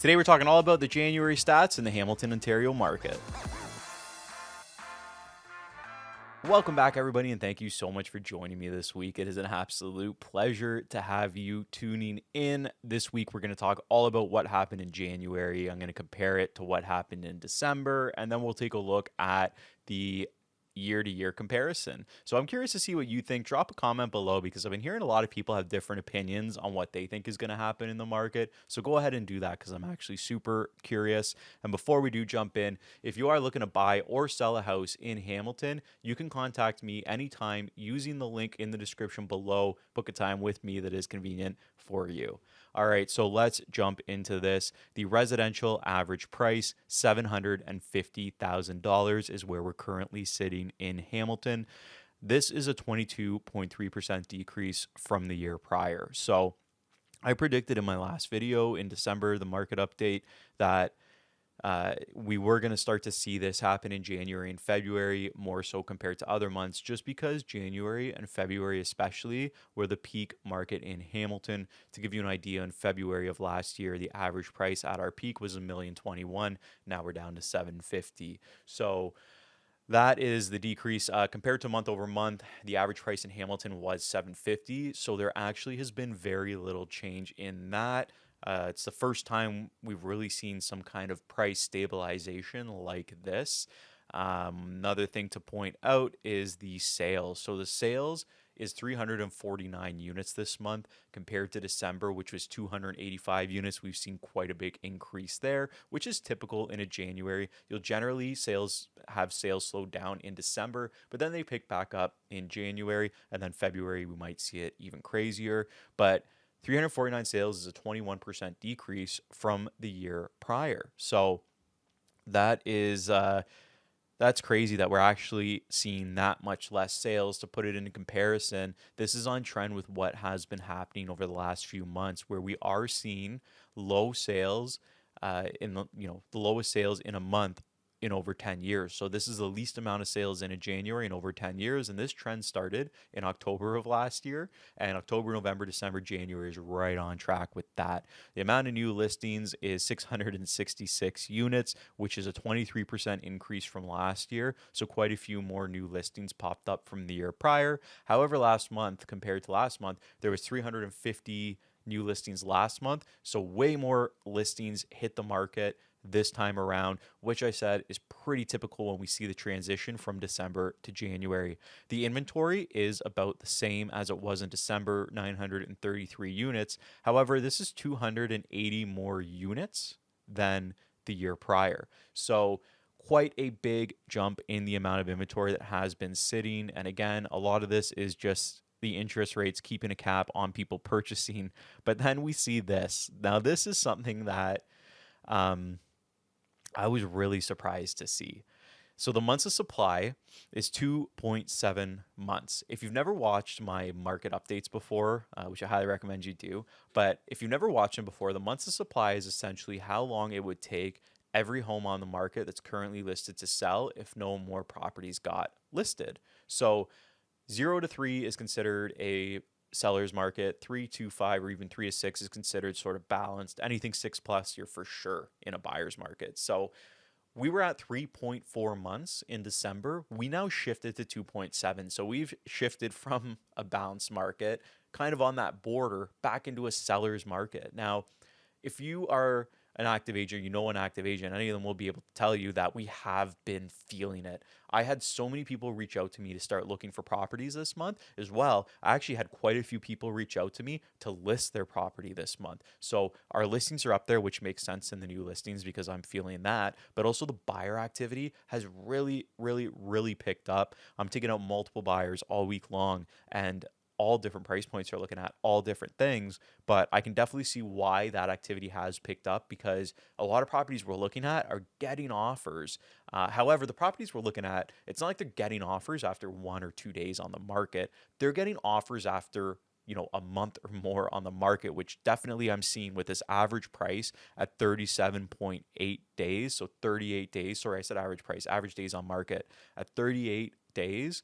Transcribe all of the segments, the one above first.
Today we're talking all about the January stats in the Hamilton, Ontario market. Welcome back, everybody, and thank you so much for joining me this week. It is an absolute pleasure to have you tuning in. This week, we're going to talk all about what happened in January. I'm going to compare it to what happened in December, and then we'll take a look at the year-to-year comparison. So I'm curious to see what you think. Drop a comment below because I've been hearing a lot of people have different opinions on what they think is going to happen in the market. So go ahead and do that because I'm actually super curious. And before we do jump in, if you are looking to buy or sell a house in Hamilton, you can contact me anytime using the link in the description below. Book a time with me that is convenient for you. All right, so let's jump into this. The residential average price, $750,000 is where we're currently sitting in Hamilton. This is a 22.3% decrease from the year prior. So I predicted in my last video in December, the market update, that we were going to start to see this happen in January and February, more so compared to other months, just because January and February especially were the peak market in Hamilton. To give you an idea, in February of last year, the average price at our peak was $1,021,000. Now we're down to $750,000. So that is the decrease compared to month over month. The average price in Hamilton was $750,000. So there actually has been very little change in that. It's the first time we've really seen some kind of price stabilization like this. Another thing to point out is the sales. So the sales is 349 units this month compared to December, which was 285 units. We've seen quite a big increase there, which is typical in a January. You'll generally have sales slow down in December, but then they pick back up in January, and then February we might see it even crazier. But 349 sales is a 21% decrease from the year prior. So that is that's crazy that we're actually seeing that much less sales. To put it into comparison, this is on trend with what has been happening over the last few months, where we are seeing low sales the lowest sales in a month in over 10 years. So this is the least amount of sales in a January in over 10 years. And this trend started in October of last year, and October, November, December, January is right on track with that. The amount of new listings is 666 units, which is a 23% increase from last year. So quite a few more new listings popped up from the year prior. However, last month compared to last month, there was 350 new listings last month. So way more listings hit the market this time around, which I said is pretty typical when we see the transition from December to January. The inventory is about the same as it was in December, 933 units. However, this is 280 more units than the year prior. So quite a big jump in the amount of inventory that has been sitting. And again, a lot of this is just the interest rates keeping a cap on people purchasing. But then we see this. Now, this is something that I was really surprised to see. So the months of supply is 2.7 months. If you've never watched my market updates before, which I highly recommend you do, but if you've never watched them before, the months of supply is essentially how long it would take every home on the market that's currently listed to sell if no more properties got listed. So 0 to 3 is considered a seller's market. 3 to 5 or even 3 to 6 is considered sort of balanced. Anything 6 plus, you're for sure in a buyer's market. So we were at 3.4 months in December. We now shifted to 2.7. So we've shifted from a balanced market, kind of on that border, back into a seller's market. Now, if you are an active agent, an active agent, any of them will be able to tell you that we have been feeling it. I had so many people reach out to me to start looking for properties this month as well. I actually had quite a few people reach out to me to list their property this month. So our listings are up there, which makes sense in the new listings because I'm feeling that. But also the buyer activity has really, really, really picked up. I'm taking out multiple buyers all week long, and all different price points are looking at all different things, but I can definitely see why that activity has picked up because a lot of properties we're looking at are getting offers. However, the properties we're looking at, it's not like they're getting offers after 1 or 2 days on the market. They're getting offers after a month or more on the market, which definitely I'm seeing with this average price at 37.8 days. So 38 days. Sorry, I said average price, average days on market at 38 days.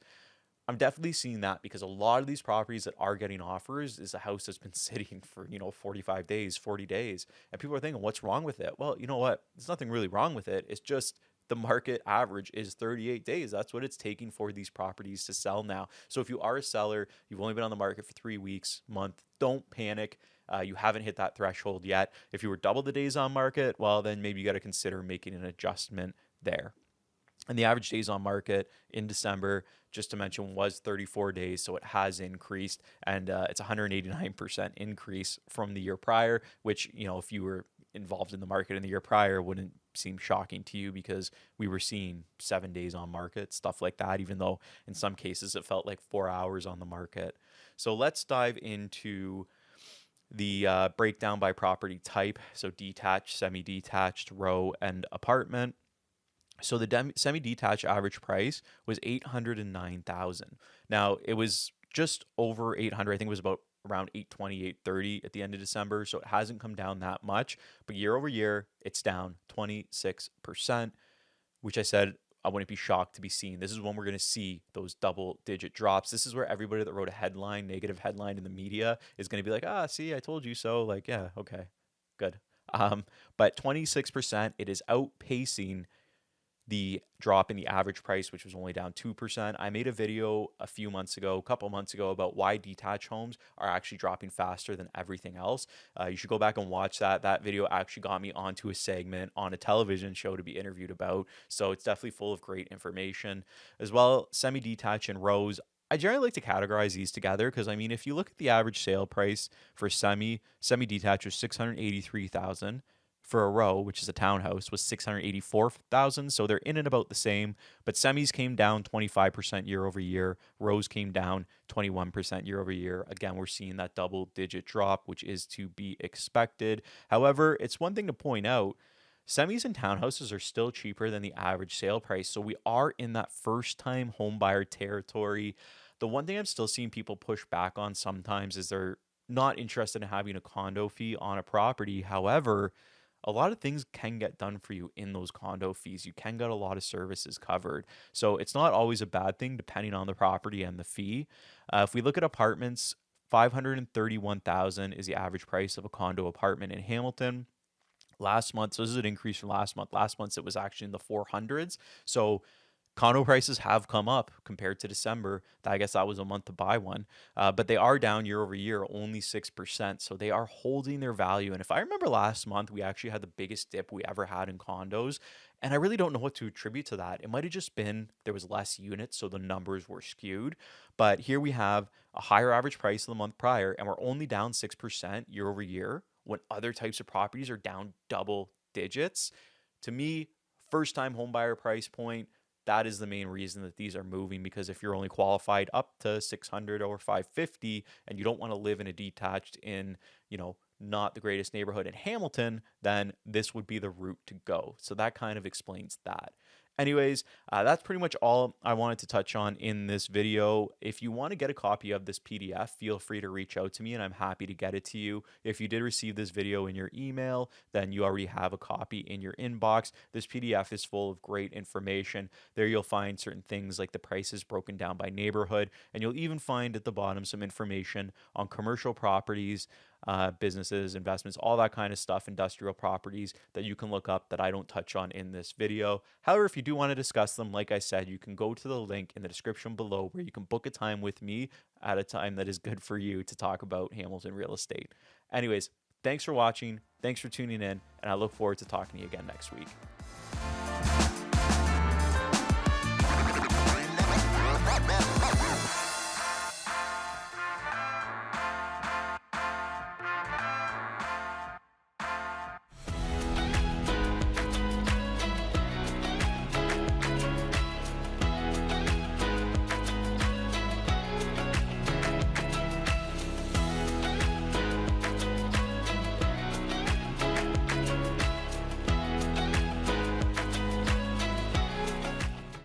I'm definitely seeing that because a lot of these properties that are getting offers is a house that's been sitting for, 45 days, 40 days. And people are thinking, what's wrong with it? Well, you know what? There's nothing really wrong with it. It's just the market average is 38 days. That's what it's taking for these properties to sell now. So if you are a seller, you've only been on the market for 3 weeks, month, don't panic. You haven't hit that threshold yet. If you were double the days on market, well, then maybe you got to consider making an adjustment there. And the average days on market in December, just to mention, was 34 days. So it has increased, and it's 189% increase from the year prior, which, if you were involved in the market in the year prior, wouldn't seem shocking to you because we were seeing 7 days on market, stuff like that, even though in some cases it felt like 4 hours on the market. So let's dive into the breakdown by property type. So detached, semi-detached, row, and apartment. So the semi-detached average price was $809,000. Now it was just over 800. I think it was about around 820, 830 at the end of December. So it hasn't come down that much, but year over year, it's down 26%, which I said I wouldn't be shocked to be seeing. This is when we're going to see those double digit drops. This is where everybody that wrote a negative headline in the media is going to be like, see, I told you so. Like, yeah, okay, good. But 26%, it is outpacing the drop in the average price, which was only down 2%. I made a video a couple months ago, about why detached homes are actually dropping faster than everything else. You should go back and watch that. That video actually got me onto a segment on a television show to be interviewed about. So it's definitely full of great information. As well, semi-detached and rows, I generally like to categorize these together because, if you look at the average sale price for semi-detached was $683,000. For a row, which is a townhouse, was $684,000. So they're in and about the same, but semis came down 25% year over year. Rows came down 21% year over year. Again, we're seeing that double digit drop, which is to be expected. However, it's one thing to point out, semis and townhouses are still cheaper than the average sale price. So we are in that first time home buyer territory. The one thing I'm still seeing people push back on sometimes is they're not interested in having a condo fee on a property. However, a lot of things can get done for you in those condo fees. You can get a lot of services covered. So it's not always a bad thing depending on the property and the fee. If we look at apartments, $531,000 is the average price of a condo apartment in Hamilton. Last month, so this is an increase from last month. Last month, it was actually in the 400s. So condo prices have come up compared to December. I guess that was a month to buy one. But they are down year over year, only 6%. So they are holding their value. And if I remember last month, we actually had the biggest dip we ever had in condos. And I really don't know what to attribute to that. It might have just been there was less units, so the numbers were skewed. But here we have a higher average price than the month prior, and we're only down 6% year over year when other types of properties are down double digits. To me, first time home buyer price point, that is the main reason that these are moving, because if you're only qualified up to 600 or 550 and you don't want to live in a detached in, not the greatest neighborhood in Hamilton, then this would be the route to go. So that kind of explains that. Anyways, that's pretty much all I wanted to touch on in this video. If you want to get a copy of this PDF, feel free to reach out to me and I'm happy to get it to you. If you did receive this video in your email, then you already have a copy in your inbox. This PDF is full of great information. There you'll find certain things like the prices broken down by neighborhood, and you'll even find at the bottom some information on commercial properties, businesses, investments, all that kind of stuff, industrial properties that you can look up that I don't touch on in this video. However, if you do want to discuss them, like I said, you can go to the link in the description below where you can book a time with me at a time that is good for you to talk about Hamilton real estate. Anyways, thanks for watching. Thanks for tuning in, and I look forward to talking to you again next week.